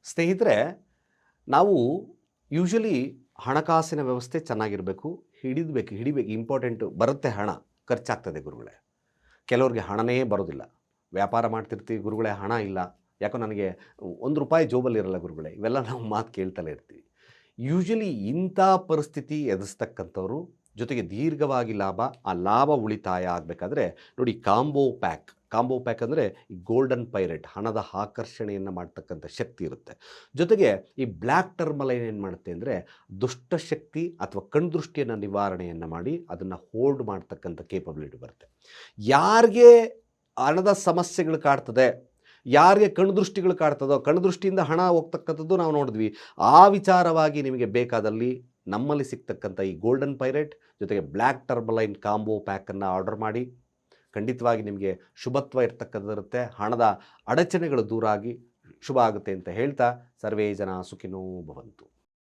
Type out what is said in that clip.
ಸ್ನೇಹಿತರೆ, ನಾವು ಯೂಶಲಿ ಹಣಕಾಸಿನ ವ್ಯವಸ್ಥೆ ಚೆನ್ನಾಗಿರಬೇಕು, ಹಿಡಿಬೇಕು, ಇಂಪಾರ್ಟೆಂಟು. ಬರುತ್ತೆ ಹಣ, ಖರ್ಚಾಗ್ತದೆ ಗುರುಗಳೇ. ಕೆಲವ್ರಿಗೆ ಹಣನೇ ಬರೋದಿಲ್ಲ. ವ್ಯಾಪಾರ ಮಾಡ್ತಿರ್ತೀವಿ, ಗುರುಗಳೇ ಹಣ ಇಲ್ಲ, ಯಾಕೋ ನನಗೆ ₹1 ಜೋಬಲ್ಲಿರಲ್ಲ ಗುರುಗಳೇ. ಇವೆಲ್ಲ ನಾವು ಮಾತು ಕೇಳ್ತಲೇ ಇರ್ತೀವಿ. ಯೂಶಲಿ ಇಂಥ ಪರಿಸ್ಥಿತಿ ಎದುರಿಸ್ತಕ್ಕಂಥವ್ರು, ಜೊತೆಗೆ ದೀರ್ಘವಾಗಿ ಲಾಭ, ಆ ಲಾಭ ಉಳಿತಾಯ ಆಗಬೇಕಾದ್ರೆ ನೋಡಿ, ಕಾಂಬೋ ಪ್ಯಾಕ್ ಅಂದರೆ ಈ ಗೋಲ್ಡನ್ ಪೈರೇಟ್, ಹಣದ ಆಕರ್ಷಣೆಯನ್ನು ಮಾಡ್ತಕ್ಕಂಥ ಶಕ್ತಿ ಇರುತ್ತೆ. ಜೊತೆಗೆ ಈ ಬ್ಲ್ಯಾಕ್ ಟರ್ಮಲೈನ್ ಏನು ಮಾಡುತ್ತೆ ಅಂದರೆ ದುಷ್ಟಶಕ್ತಿ ಅಥವಾ ಕಣ್ದೃಷ್ಟಿಯನ್ನು ನಿವಾರಣೆಯನ್ನು ಮಾಡಿ ಅದನ್ನು ಹೋಲ್ಡ್ ಮಾಡ್ತಕ್ಕಂಥ ಕೇಪಬಿಲಿಟಿ ಬರುತ್ತೆ. ಯಾರಿಗೆ ಹಣದ ಸಮಸ್ಯೆಗಳು ಕಾಡ್ತದೆ, ಯಾರಿಗೆ ಕಣ್ದೃಷ್ಟಿಗಳು ಕಾಡ್ತದೋ, ಕಣ್ದೃಷ್ಟಿಯಿಂದ ಹಣ ಹೋಗ್ತಕ್ಕಂಥದ್ದು ನಾವು ನೋಡಿದ್ವಿ. ಆ ವಿಚಾರವಾಗಿ ನಿಮಗೆ ಬೇಕಾದಲ್ಲಿ ನಮ್ಮಲ್ಲಿ ಸಿಗ್ತಕ್ಕಂಥ ಈ ಗೋಲ್ಡನ್ ಪೈರೇಟ್ ಜೊತೆಗೆ ಬ್ಲ್ಯಾಕ್ ಟರ್ಮಲೈನ್ ಕಾಂಬೋ ಪ್ಯಾಕನ್ನು ಆರ್ಡರ್ ಮಾಡಿ. ಖಂಡಿತವಾಗಿ ನಿಮಗೆ ಶುಭತ್ವ ಇರ್ತಕ್ಕಂಥದ್ದಿರುತ್ತೆ. ಹಣದ ಅಡಚಣೆಗಳು ದೂರ ಆಗಿ ಶುಭ ಆಗುತ್ತೆ ಅಂತ ಹೇಳ್ತಾ, ಸರ್ವೇ ಜನ ಸುಖಿನೋ ಭವಂತು.